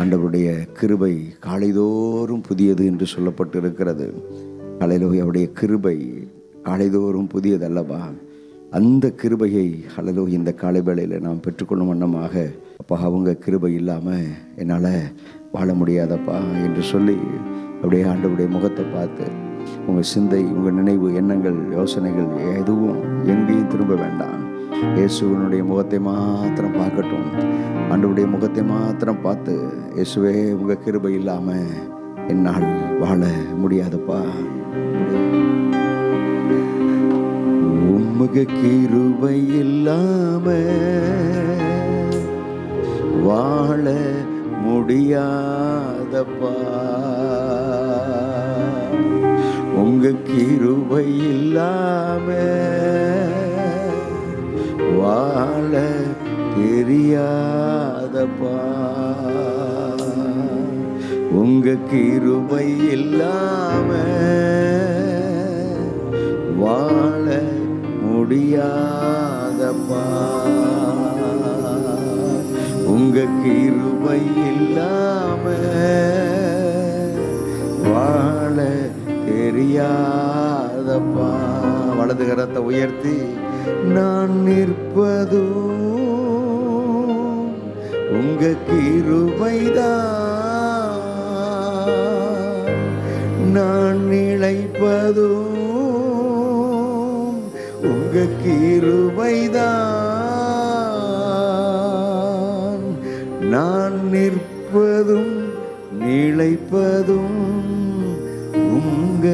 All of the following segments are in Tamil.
ஆண்டவருடைய கிருபை காலைதோறும் புதியது என்று சொல்லப்பட்டு இருக்கிறது. ஹல்லேலூயா. அவருடைய கிருபை காலைதோறும் புதியதல்லவா? அந்த கிருபையை ஹல்லேலூயா இந்த காலை வேளையில் நாம் பெற்றுக்கொள்ளும் வண்ணமாக, அப்பா அவங்க கிருபை இல்லாமல் என்னால் வாழ முடியாதப்பா என்று சொல்லி அப்படியே ஆண்டவருடைய முகத்தை பார்த்து உங்கள் சிந்தை, உங்கள் நினைவு, எண்ணங்கள், யோசனைகள் எதுவும் எங்கேயும் திரும்ப வேண்டாம். இயேசுவனுடைய முகத்தை மாத்திரம் பார்க்கட்டும். ஆண்டவருடைய முகத்தை மாத்திரம் பார்த்து, இயேசுவே உங்கள் கிருபை இல்லாமல் என்னால் வாழ முடியாதுப்பா. உம்முக கிருபை இல்லாமல் வாழ முடியாதப்பா. உங்க கிருபை இல்லாம வாழ தெரியாதப்பா. உங்க கிருபை இல்லாம வாழ முடியாதப்பா. உங்க கிருபை இல்லாம வாழ தெரியாதப்பா. வலது கரத்தை உயர்த்தி, நான் நிற்பதும் உங்க கிருபைதான், நான் நிலைப்பதும் உங்க கிருபைதான், நான் நிற்பதும் நிலைப்பதும் உங்க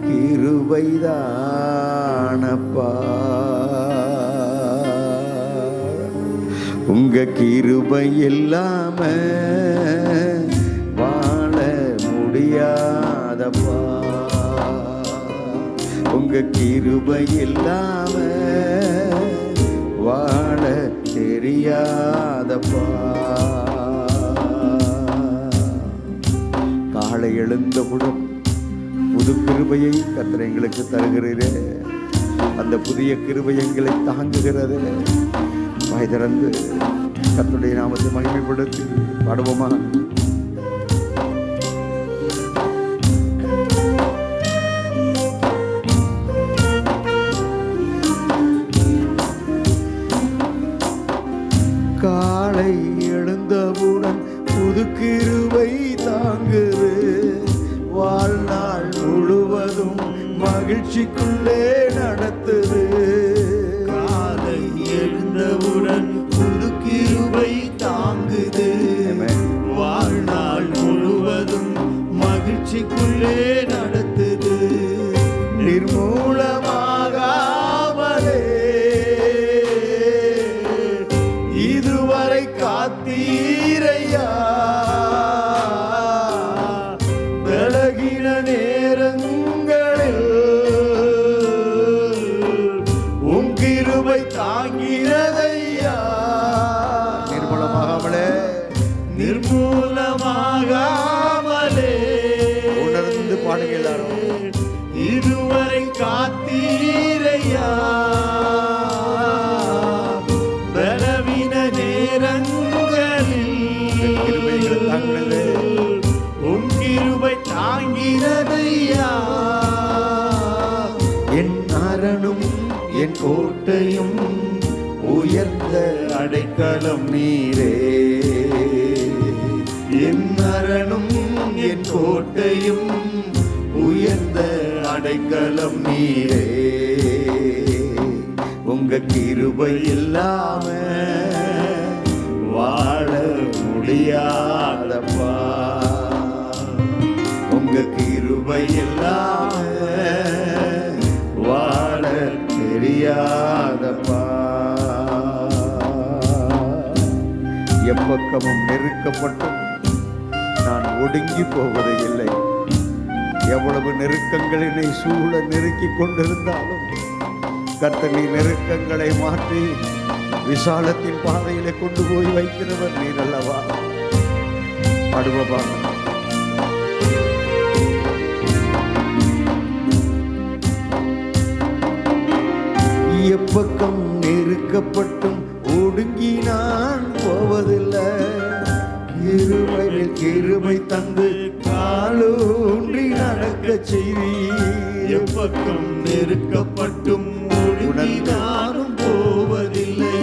கிருபைதானப்பா. உங்க கிருபை இல்லாம வாழ முடியாதப்பா. உங்க கிருபை இல்லாம வாழ தெரியாதப்பா. காலை எழுந்தவுடன் புது கிருபையை கர்த்தர் எங்களுக்கு தருகிறீரே, அந்த புதிய கிருபை எங்களை தாங்குகிறது. வாய் திறந்து கர்த்தருடைய நாமத்தை மகிமைப்படுத்தி பாடுவோமா? காலை எழுந்தவுடன் புது கிருபை தாங்குது, வாழ்நாள் முழுவதும் மகிழ்ச்சிக்குள்ளே நடத்துது. காலை எழுந்தவுடன் புது கிருபை தாங்குது, வாழ்நாள் முழுவதும் மகிழ்ச்சிக்குள்ளே நடத்துது. நிர்மூலமாகாமலே இதுவரை காத்தீரையா, பலகின நேரங்களில் உம் கிருபை தாங்கிறதையா. நிர்மூலமாகாமலே நிர்மூலமாகாமலே உணர்ந்து பாடுங்க எல்லாரும். இதுவரை காத்தீரையா, பலவின நேரங்களில் உம் கிருபை தாங்கிறதையா. என் அரணும் என் கோட்டையும் உயர்ந்த அடைக்கலம் நீரே. என் அரணும் என் கோட்டையும் உயர்ந்த அடைக்கலம் நீரே. உங்க கிருபை இல்லாம வாழ முடியாதப்பா. உங்க கிருபை இல்லாம வாழ தெரியாதப்பா. எப்பக்கமும் நெருக்கப்பட்டும் நான் ஒடுங்கி போவது இல்லை. எவ்வளவு நெருக்கங்கள் என்னை சூழ நெருக்கி கொண்டிருந்தாலும் கர்த்தர் நீர் நெருக்கங்களை மாற்றி விசாலத்தின் பாதையில கொண்டு போய் வைக்கிறவர் நீர் அல்லவா? பாடுவா. எப்பக்கம் நெருக்கப்பட்டும் ஒடுங்கி நான் போவதில்லை. கிருபை மேல் கிருபை தந்து காலூன்றி நடக்க செய்தி. எப்பக்கம் நெருக்கப்பட்டும் ஒடுங்கி நானும் போவதில்லை.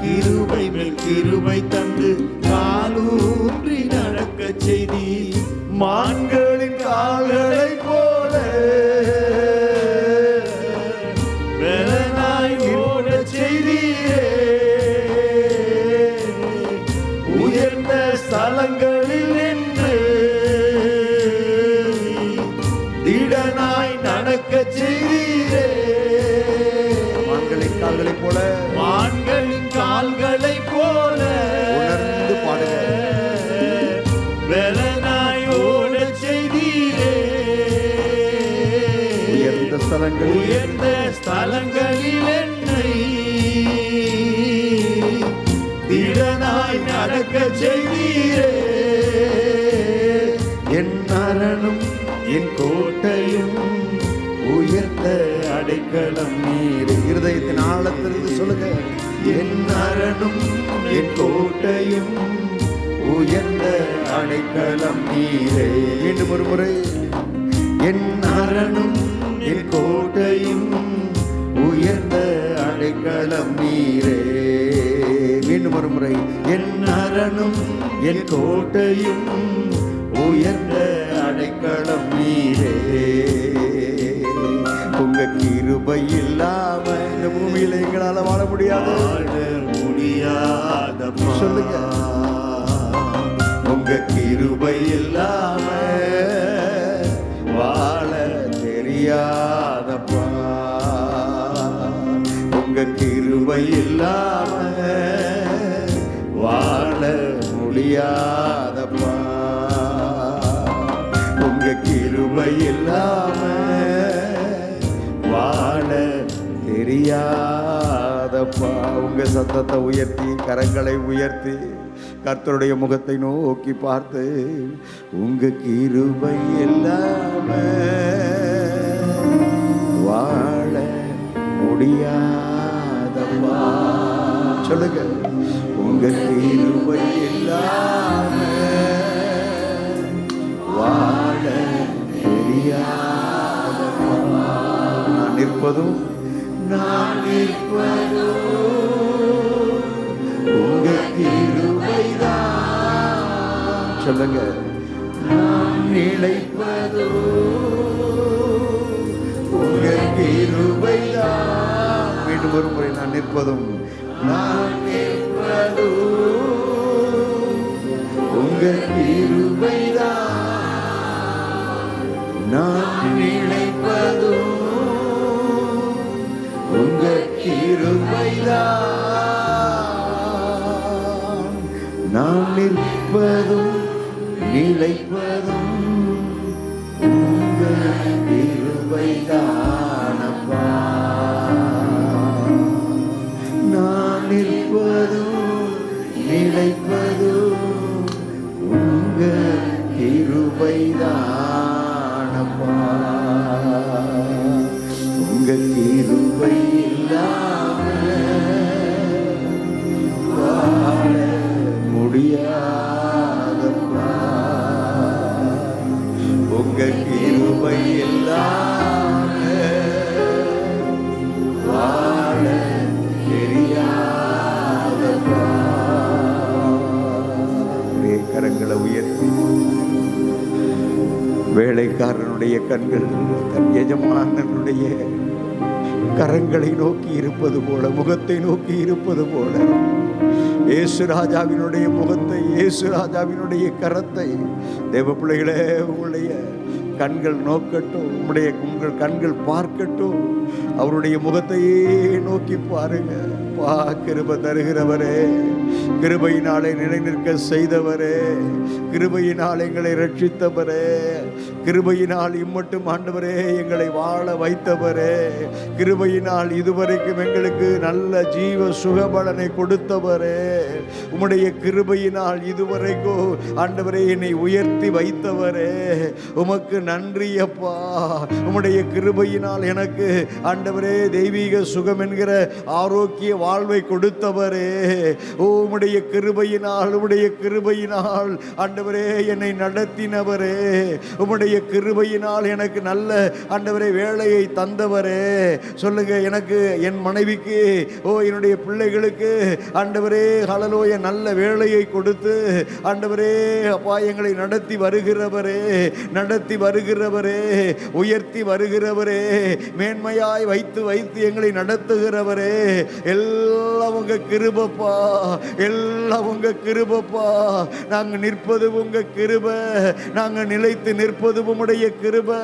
கிருபை மேல் கிருபை தந்து காலூன்றி நடக்க செய்தி. மான்களின் கால்களை போல வெலனாய் ஓட செய்தியே. உயர்ந்த ஸ்தலங்களில் நின்று திடனாய் நடக்க செய்தீரே. மான்களின் கால்களைப் போல, மான்களின் கால்களை போல உணர்ந்து பாடுங்க. வெலனாய் ஓட செய்தீரே. உயர்ந்த ஸ்தலங்களில் உயர்ந்த ஸ்தலங்களில் என்னை திடனாய் நடக்க செய்தீரே. என் அரணும் என் கோட்டையும் உயர்ந்த அடைக்கலம் நீர். இருதயத்தின் ஆழத்திலிருந்து சொல்லுங்க. என் அரணும் என் கோட்டையும் உயர்ந்த அடைக்கலம் நீரே. மீண்டும் ஒரு முறை. என் அரணும் என் கோட்டையும் உயர்ந்த அடைக்கலம் நீரே. மீண்டும் ஒரு முறை. என் அரணும் என் கோட்டையும் உயர்ந்த அடைக்கலம் நீரே. உங்க கிருபை இல்லாம இந்த பூமியில எங்களால வாழ முடியாது. வாழ முடியாதப்பா. சொல்லுங்க. உங்க கிருபை இல்லாம வாழ தெரியாதப்பா. உங்க கிருபை இல்லாம வாழ முடியாதப்பா. உங்க கிருபை இல்லாம வாழ தெரியாதப்பா. உங்க சத்தத்தை உயர்த்தி, கரங்களை உயர்த்தி, கர்த்தருடைய முகத்தை நோக்கி பார்த்து, உங்க கிருபை இல்லாம வாழ முடியாதப்பா. சொல்லுங்க. உங்க கிருபை இல்லாம வாழ தெரியாதப்பா. நான் நிற்பதும் நான் நிற்பதும் உங்க கிருபைதான். சொல்லுங்க. நான் நிலைப்பதும் உங்க கிருபைதான். மீண்டும் ஒரு முறை. நான் நிற்பதும் நான் நிற்பதும் உங்க கிருபைதான். நான் நிலைப்பதும் உங்க கிருபைதான். நான் நிற்பதும் நிலைப்பதும் உங்க கிருபைதானப்பா. நான் நிற்பதும் நிலைப்பதும் உங்க கிருபைதானப்பா. உங்க கிருபை இல்லாம வாழ முடியாதப்பா. உங்க கிருபை இல்லாம வாழ தெரியாதப்பா. ஒரே கரங்களை உயர்த்தி, வேலைக்காரனுடைய கண்கள் தன் எஜமானனுடைய கரங்களை நோக்கி இருப்பது போல, முகத்தை நோக்கி இருப்பது போல, இயேசு ராஜாவினுடைய முகத்தை, இயேசு ராஜாவினுடைய கரத்தை தேவ பிள்ளைகளே உங்களுடைய கண்கள் நோக்கட்டும். உங்கள் கண்கள் பார்க்கட்டும். அவருடைய முகத்தையே நோக்கி பாருங்க. கிருபை தருகிறவரே, கிருபையினாலே நிலைநிற்க செய்தவரே, கிருபையினால் எங்களை ரட்சித்தவரே, கிருபையினால் இம்மட்டும் ஆண்டவரே எங்களை வாழ வைத்தவரே, கிருபையினால் இதுவரைக்கும் எங்களுக்கு நல்ல ஜீவ சுகபலனை கொடுத்தவரே, உம்முடைய கிருபையினால் இதுவரைக்கும் ஆண்டவரே என்னை உயர்த்தி வைத்தவரே, உமக்கு நன்றி அப்பா. உம்முடைய கிருபையினால் எனக்கு ஆண்டவரே தெய்வீக சுகம் என்கிற ஆரோக்கிய வாழ்வை கொடுத்தவரே, ஓ உம்முடைய கிருபையினால், உம்முடைய கிருபையினால் ஆண்டவரே என்னை நடத்தினவரே, உம்முடைய கிருபையினால் எனக்கு நல்ல ஆண்டவரே வேலையை தந்தவரே. சொல்லுங்க, எனக்கு என் மனைவிக்கு என்னுடைய பிள்ளைகளுக்கு ஆண்டவரே ஹல்லேலூயா நல்ல வேலையை கொடுத்து ஆண்டவரே அப்பா எங்களை நடத்தி வருகிறவரே, நடத்தி வருகிறவரே, உயர்த்தி வருகிறவரே, மேன்மையாய் வைத்து வைத்து எங்களை நடத்துகிறவரே. எல்லாம் உங்க கிருபப்பா, எல்லாம் உங்க கிருபப்பா. நாங்கள் நிற்பது உங்க கிருபை, நாங்கள் நிலைத்து நிற்பது உம்முடைய கிருபை.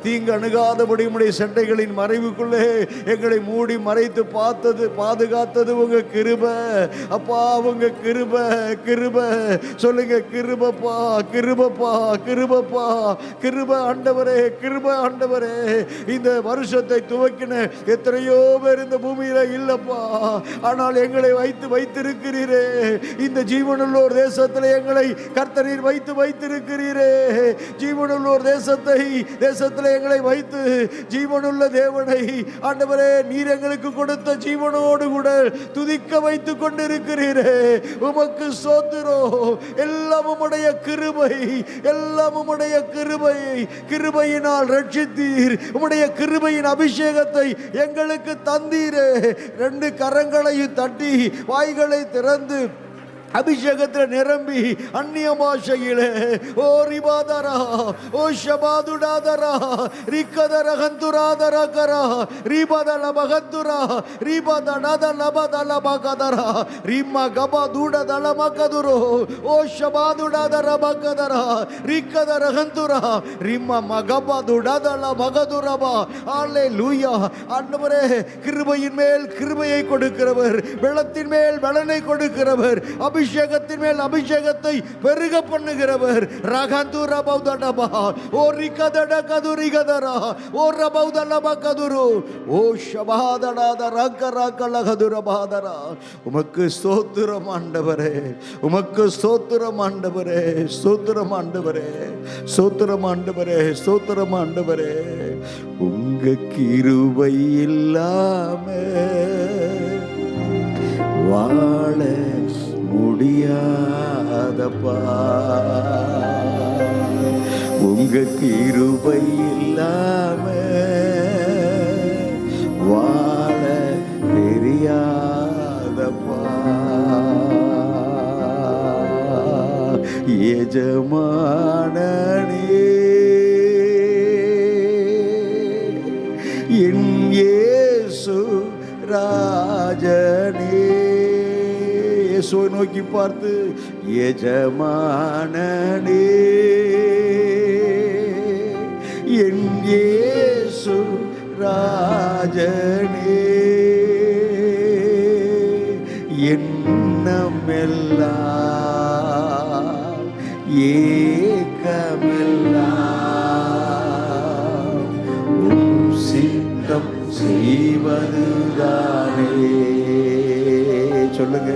தீங்கு அணுகாதபடி உம்முடைய சட்டைகளின் மறைவுக்குள்ளே எங்களை மூடி மறைத்து பாதுகாத்தது உங்க கிருபை அப்பா, உங்க கிருபை கிருபை. சொல்லுங்க, கிருபப்பா, கிருபப்பா, கிருபப்பா, கிருபை ஆண்டவரே, கிருபை ஆண்டவரே. இந்த வருஷத்தை துவக்கின எத்தனையோ பேர் இந்த பூமியில இல்லப்பா, ஆனால் எங்களை வைத்திருக்கிறீரே. இந்த ஜீவனுள்ளோர் தேசத்தில் எங்களை கர்த்தரீர் வைத்திருக்கிறீரே. ஜீவனுள்ளோர் தேசத்தில் எங்களை வைத்து ஜீவனுள்ள தேவனை ஆண்டவரே நீர் எங்களுக்கு கொடுத்த ஜீவனோடு கூட துதிக்க வைத்துக் கொண்டிருக்கிறீரே. உமக்கு ஸ்தோத்திரம். எல்லாம் உம்முடைய கிருபை, எல்லாம் உம்முடைய கிருபை. கிருபையினால் ரட்சித்தீர், உம்முடைய கிருபையின் அபிஷேகத்தை எங்களுக்கு தந்தீரே. 2 கரங்களையும் தட்டி வாய்களை திறந்து அபிஷேகத்தில் நிரம்பி அந்நிய பாஷையிலே ஓ ரிபாதரா ஓ ஷபாதுடாதரா ரிக்கதர ஹந்துராதர கரா ரிபதல பகந்துரா ரிபதனத லபதல பகதரா ரிம்ம கபதுடதல மகதுரோ ஓ ஷபாதுடாதர பகதரா ரிக்கதர ஹந்துரா ரிம்ம மகபதுடதல மகதுரபா. அல்லேலூயா. ஆண்டவரே, கிருபையின் மேல் கிருபையை கொடுக்கிறவர், பலத்தின் மேல் பலனை கொடுக்கிறவர், அபிஷேகத்தின் மேல் அபிஷேகத்தை பெருக பண்ணுகிறவர். ரகந்துர பௌதடபா ஓ ரிகதட கதுரிகதரா ஓ ரபௌதலப கதுரு ஓ ஷபாதடாத ரகரகலகதுரபாதரா. உமக்கு ஸ்தோத்திரம் ஆண்டவரே, உமக்கு ஸ்தோத்திரம் ஆண்டவரே, ஸ்தோத்திரம் ஆண்டவரே, ஸ்தோத்திரம் ஆண்டவரே, ஸ்தோத்திரம் ஆண்டவரே. உங்க கிருபை இல்லாம வாழ முடியாதப்பா, உங்க கிருபை இல்லாம வாழ தெரியாதப்பா. எஜமானனே என் இயேசு ராஜனே. இயேசுவை நோக்கி பார்த்து, எஜமானனே என் இயேசு ராஜனே, எண்ணமெல்லாம் ஏக்கமெல்லாம் உம் சித்தம் செய்வதுதானே. சொல்லுங்க,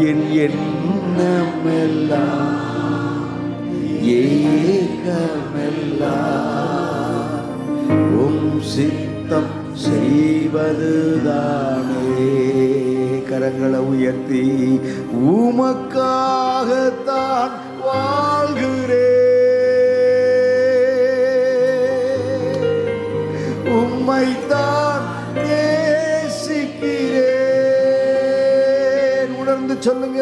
என் எண்ணமெல்லாம் ஏக்கமெல்லாம் உம் சித்தம் செய்வதுதானே. கரங்களை உயர்த்தி, உமக்காகத்தான் வாழ்கிறேன், உம்மைத்தான் நேசிக்கிறேன். உணர்ந்து சொல்லுங்க,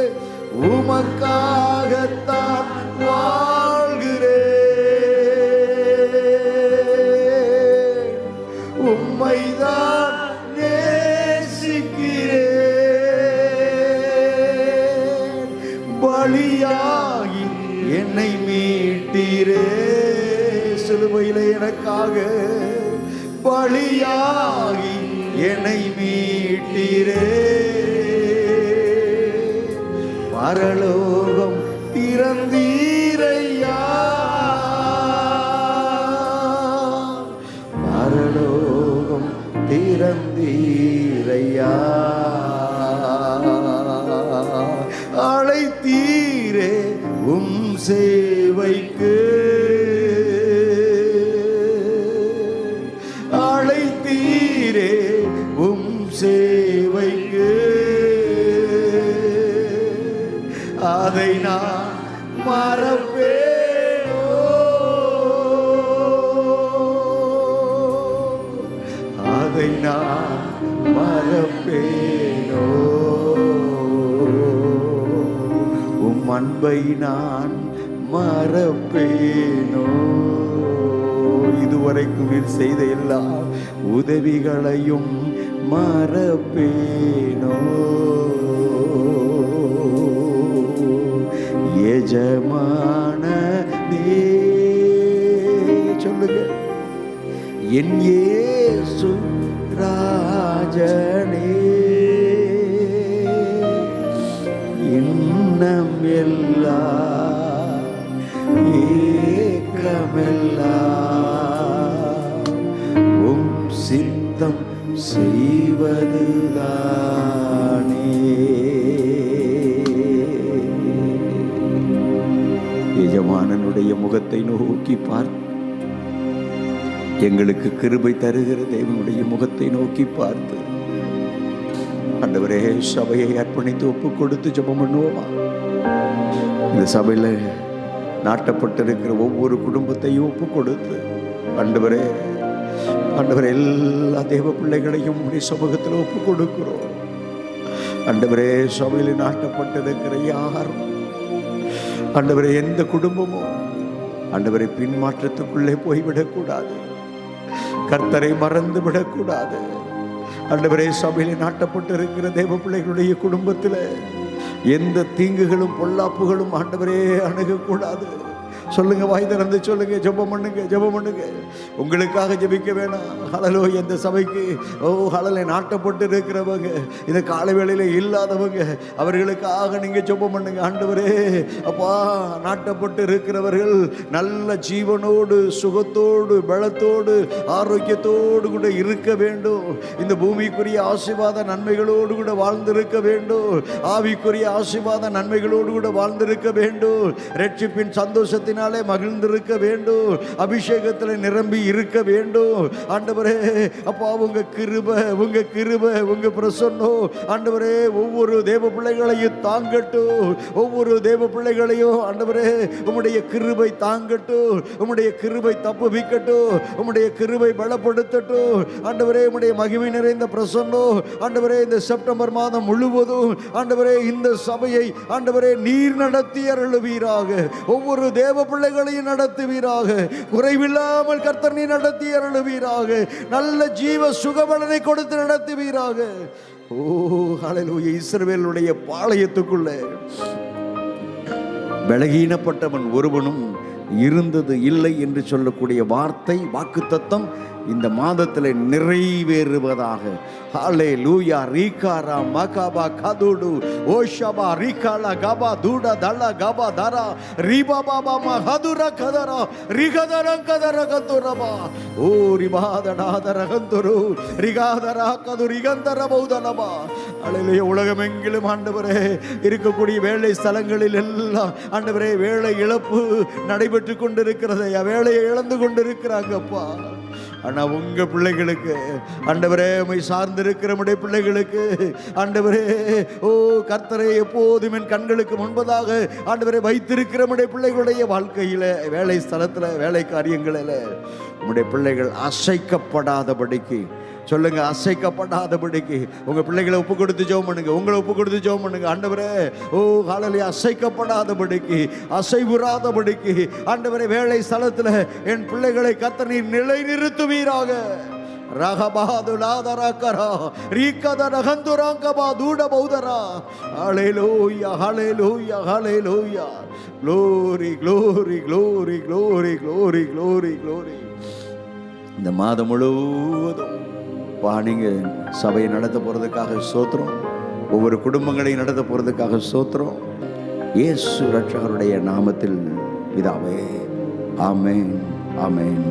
உமக்காகத்தான் வாழ்கிறேன், உம்மைதான் நேசிக்கிறேன். பலியாகி என்னை மீட்டீரே, சிலுவையிலே எனக்காக பலியாகி என்னை மீட்டீரே. பரலோகம் திறந்தீரையா, பரலோகம் திறந்தீரையா. அழைத்தீரே உம் சேவைக்கு, அழைத்தீரே உம் சேவைக்கு. நான் மறப்பேனோ? இதுவரைக்கும் நீர் செய்த எல்லா உதவிகளையும் மறப்பேனோ? எஜமானனே, சொல்லுங்க. என் இயேசு ராஜனே, இன்னம் எல்லாம் ஏக்கமெல்லாம் உம் சித்தம் செய்வதுதானே. எஜமானனுடைய முகத்தை நோக்கி பார்த்து, எங்களுக்கு கிருபை தருகிற தேவனுடைய முகத்தை நோக்கி பார்த்து, ஆண்டவரே சபையை அர்ப்பணித்து ஒப்பு கொடுத்து ஜெபம் பண்ணுவோமா? இந்த சபையில நாட்டப்பட்டிருக்கிற ஒவ்வொரு குடும்பத்தையும் ஒப்பு கொடுத்து, ஆண்டவரே ஆண்டவரே எல்லா தேவ பிள்ளைகளையும் உடைய சமூகத்தில் ஒப்பு கொடுக்கிறோம். ஆண்டவரே சபையில் நாட்டப்பட்டிருக்கிற யாரும், ஆண்டவரே எந்த குடும்பமும் ஆண்டவரை பின்மாற்றத்துக்குள்ளே போய்விடக்கூடாது, கர்த்தரை மறந்து விடக்கூடாது. ஆண்டவரே சபையிலே நாட்டப்பட்டு இருக்கிற தேவ பிள்ளைகளுடைய குடும்பத்தில் எந்த தீங்குகளும் பொல்லாப்புகளும் ஆண்டவரே அணுகக்கூடாது. சொல்லுங்க, வாய் திறந்து சொல்லுங்க, ஜெபம் பண்ணுங்க, ஜெபம் பண்ணுங்க. உங்களுக்காக ஜெபிக்க வேணாம். ஹல்லேலூயா. இந்த சபைக்கு ஹல்லேலூயா நாட்டப்பட்டு இருக்கிறவங்க, இந்த காலை வேளையில இல்லாதவங்க, அவர்களுக்காக நீங்க ஜெபம் பண்ணுங்க. ஆண்டவரே அப்பா, நாட்டப்பட்டு இருக்கிறவர்கள் நல்ல ஜீவனோடு, சுகத்தோடு, பலத்தோடு, ஆரோக்கியத்தோடு கூட இருக்க வேண்டும். இந்த பூமிக்குரிய ஆசீர்வாத நன்மைகளோடு கூட வாழ்ந்திருக்க வேண்டும். ஆவிக்குரிய ஆசீர்வாத நன்மைகளோடு கூட வாழ்ந்திருக்க வேண்டும். ரட்சிப்பின் சந்தோஷத்தினால் மகிழ்ந்திருக்க வேண்டும். அபிஷேகத்தில் நிரம்பி இருக்க வேண்டும். ஆண்டவரே அப்பா, உங்க கிருபை, உங்க கிருபை, உங்க பிரசன்னம் ஆண்டவரே ஒவ்வொரு தேவ பிள்ளைகளையும் தாங்கட்டும். ஒவ்வொரு தேவ பிள்ளைகளையும் ஆண்டவரே உம்முடைய கிருபை தாங்கட்டும். உம்முடைய கிருபை தப்புவிக்கட்டும். உம்முடைய கிருபை பலப்படுத்தட்டும். ஆண்டவரே உம்முடைய மகிமை நிறைந்த பிரசன்னம் ஆண்டவரே இந்த செப்டம்பர் மாதம் முழுவதும் ஆண்டவரே இந்த சபையை ஆண்டவரே நீர் நடத்தி அருளுவீராக. ஒவ்வொரு தேவ பிள்ளைகளையும் நடத்துவீராக. குறைவில்லாமல் கர்த்தர் நீ நடத்தி அருளுவீராக. நல்ல ஜீவ சுகபலனை கொடுத்து நடத்துவீராக. ஓ ஹல்லேலூயா. இஸ்ரவேலுடைய பாளையத்துக்குள்ளே பலகீனப்பட்டவன் ஒருவனும் இருந்தது இல்லை என்று சொல்லக்கூடிய வார்த்தை, வாக்குத்தத்தம் இந்த மாதத்தில் நிறைவேறுவதாக. ஹல்லேலூயா. ரீகாரா மகாபா கதுடு ஓஷபா ரீகாலா கபா தூடா தலா கபா தரா ரீபா பாபா மஹதுரா கதரா ரிகதரங் கதர கதுரபா ஓ ரிபாதடாதர கந்துரு ரிகாதரா கது ரிகந்தர பௌதலபா. ஹல்லேலூயா. உலகமெங்கிலும் ஆண்டவரே இருக்கக்கூடிய வேலை ஸ்தலங்களில் எல்லாம் ஆண்டவரே வேலை இழப்பு நடைபெற்று கொண்டிருக்கிறது. வேலையை இழந்து கொண்டிருக்கிறாங்கப்பா. ஆனா உங்க பிள்ளைகளுக்கு ஆண்டவரே, உம்மை சார்ந்திருக்கிற நம்முடைய பிள்ளைகளுக்கு ஆண்டவரே கர்த்தரை எப்போதும் என் கண்களுக்கு முன்பதாக ஆண்டவரை வைத்திருக்கிற நம்முடைய பிள்ளைகளுடைய வாழ்க்கையில, வேலை ஸ்தலத்துல, வேலை காரியங்களில் நம்முடைய பிள்ளைகள் அசைக்கப்படாதபடிக்கு, சொல்லுங்க, அசைக்கப்படாதபடிக்கு உங்க பிள்ளைகளை ஒப்பு கொடுத்து ஜெபம் பண்ணுங்க. உங்களை ஒப்பு கொடுத்து ஜெபம் பண்ணுங்க. ஆண்டவரே ஹல்லேலூயா. அசைக்கப்படாதபடிக்கு, அசைவுறாதபடிக்கு ஆண்டவரே வேலை ஸ்தலத்துல என் பிள்ளைகளை கர்த்தர் நீர் நிலை நிறுத்துவீராக. ரகபாதுலாதரகரா ரீகதரகந்துரங்கபா தூடபௌதரா. ஹல்லேலூயா, ஹல்லேலூயா, ஹல்லேலூயா. glory, glory, glory, glory, glory, glory, glory. இந்த மாதம் முழுவதும் நீங்க சபையை நடத்த போறதுக்காக ஸ்தோத்திரம். ஒவ்வொரு குடும்பங்களையும் நடத்த போறதுக்காக ஸ்தோத்திரம். இயேசு ரட்சகருடைய நாமத்தில் பிதாவே, ஆமென், ஆமென்.